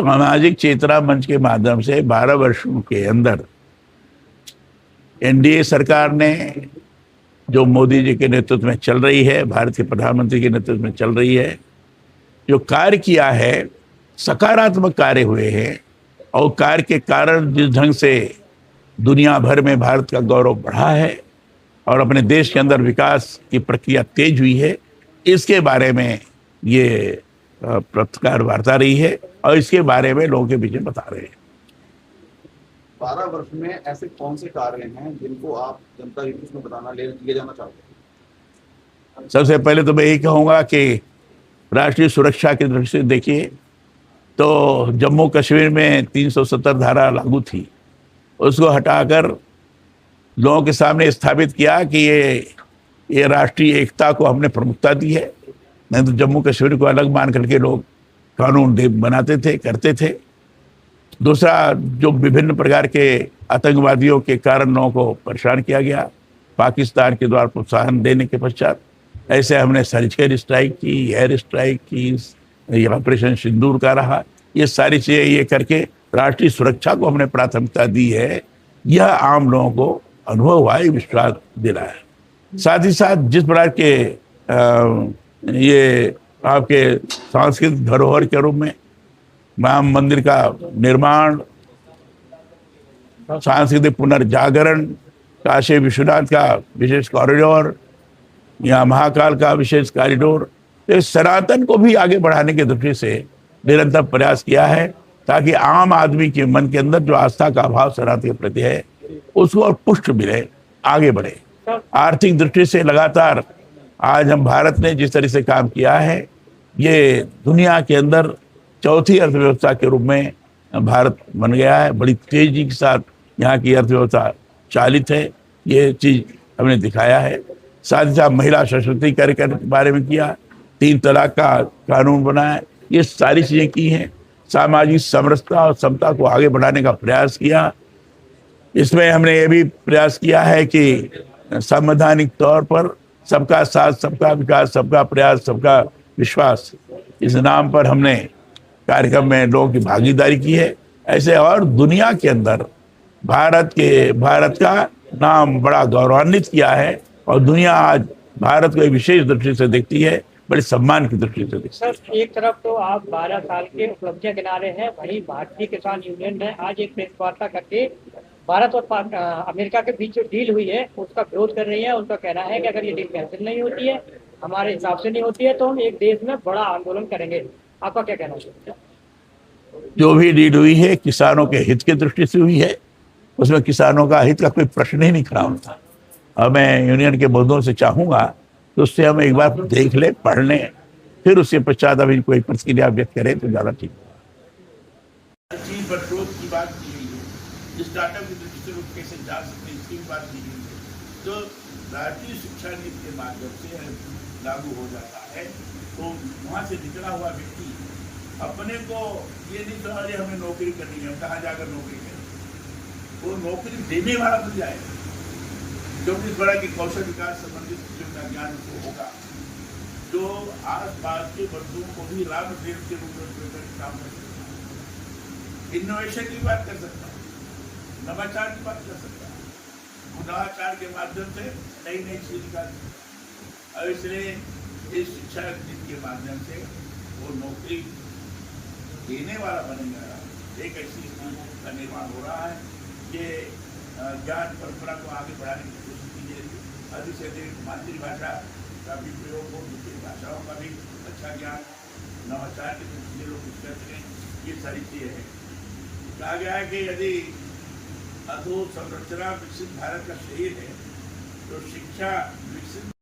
सामाजिक चेतना मंच के माध्यम से 12 वर्षों के अंदर एनडीए सरकार ने, जो मोदी जी के नेतृत्व में चल रही है, भारत के प्रधानमंत्री के नेतृत्व में चल रही है, जो कार्य किया है, सकारात्मक कार्य हुए हैं। और कार्य के कारण जिस ढंग से दुनिया भर में भारत का गौरव बढ़ा है और अपने देश के अंदर विकास की प्रक्रिया तेज हुई है, इसके बारे में ये पत्रकार वार्ता रही है और इसके बारे में लोगों के बीच में बता रहे हैं। 12 वर्ष में ऐसे कौन से कार्य हैं जिनको आप जनता के बीच में बताना ले जाना चाहते हैं? सबसे पहले तो मैं यही कहूँगा कि राष्ट्रीय सुरक्षा की दृष्टि से देखिए तो जम्मू कश्मीर में 370 धारा लागू थी, उसको हटाकर लोगों के सामने स्थापित किया कि ये राष्ट्रीय एकता को हमने प्रमुखता दी है। नहीं तो जम्मू कश्मीर को अलग मान करके लोग कानून बनाते थे, करते थे। दूसरा, जो विभिन्न प्रकार के आतंकवादियों के कारण लोगों को परेशान किया गया, पाकिस्तान के द्वारा प्रोत्साहन देने के पश्चात ऐसे हमने सर्जिकल स्ट्राइक की, एयर स्ट्राइक की, ये ऑपरेशन सिंदूर का रहा, ये सारी चीज़ें ये करके राष्ट्रीय सुरक्षा को हमने प्राथमिकता दी है। यह आम लोगों को अनुभव हुआ, विश्वास दिला है। साथ ही साथ जिस प्रकार के ये आपके सांस्कृतिक धरोहर के रूप में राम मंदिर का निर्माण, सांस्कृतिक पुनर्जागरण, काशी विश्वनाथ का विशेष कॉरिडोर या महाकाल का विशेष कॉरिडोर, तो सनातन को भी आगे बढ़ाने की दृष्टि से निरंतर प्रयास किया है ताकि आम आदमी के मन के अंदर जो आस्था का अभाव सनातन के प्रति है उसको और पुष्ट मिले, आगे बढ़े। आर्थिक दृष्टि से लगातार आज हम भारत ने जिस तरह से काम किया है, ये दुनिया के अंदर चौथी अर्थव्यवस्था के रूप में भारत बन गया है। बड़ी तेजी के साथ यहाँ की अर्थव्यवस्था चालित है, ये चीज़ हमने दिखाया है। साथ ही साथ महिला सशक्तिकरण के बारे में किया, 3 तलाक का कानून बनाया, ये सारी चीज़ें की हैं। सामाजिक समरसता और समता को आगे बढ़ाने का प्रयास किया। इसमें हमने ये भी प्रयास किया है कि संवैधानिक तौर पर सबका साथ, सबका विकास, सबका प्रयास, सबका विश्वास, इस नाम पर हमने कार्यक्रम में लोगों की भागीदारी की है। ऐसे और दुनिया के अंदर भारत का नाम बड़ा गौरवान्वित किया है और दुनिया आज भारत को एक विशेष दृष्टि से देखती है, बड़े सम्मान की दृष्टि से देखती है। सर, एक तरफ तो आप 12 साल के उपलब्धियां गिना रहे हैं, वहीं भारतीय किसान यूनियन ने आज एक प्रेस वार्ता करके भारत और अमेरिका के बीच जो डील हुई है उसका विरोध कर रही है। उनका कहना है कि अगर ये डील कैंसिल नहीं होती है, हमारे हिसाब से नहीं होती है, तो हम एक देश में बड़ा आंदोलन करेंगे। आपका क्या कहना है? जो भी डील हुई है किसानों के हित की दृष्टि से हुई है, उसमें किसानों का हित का कोई प्रश्न ही नहीं खड़ा होता। और मैं यूनियन के मुद्दों से चाहूँगा तो उससे हम एक बार देख लें, पढ़ लें, फिर उसके पश्चात अभी कोई प्रतिक्रिया व्यक्त करें तो ज़्यादा ठीक है। चीज पर शोध की बात की गई है, स्टार्टअप की दृष्टि से लोग कैसे जा सकते हैं इसकी बात की गई है। तो राष्ट्रीय शिक्षा नीति के माध्यम से लागू हो जाता है तो वहाँ से निकला हुआ व्यक्ति अपने को ये नहीं समझे हमें नौकरी करनी है, कहाँ जाकर नौकरी करें, वो नौकरी देने वाला बन जाए, क्योंकि इस बड़ा की कौशल विकास संबंधित का ज्ञान उसको होगा, जो आस पास के बंधुओं को भी लाभ देने के रूप में काम कर सकता है, इनोवेशन की बात कर सकता है, नवाचार की बात कर सकता है, नवाचार के माध्यम से नई नई चीज निकाल सकता है। और इसलिए इस शिक्षा नीति के माध्यम से वो नौकरी देने वाला बनेगा, एक ऐसी स्थिति का निर्माण हो रहा है। ये ज्ञान परंपरा को आगे बढ़ाने की कोशिश की जाएगी, अधिक से अधिक मातृभाषा का भी प्रयोग हो, दूसरी भाषाओं का भी अच्छा ज्ञान, नवाचार के दृष्टि लोग कुछ कर सकें, ये सारी चीज़ें हैं। कहा गया है कि यदि अधोसंरचना विकसित भारत का शरीर है तो शिक्षा विकसित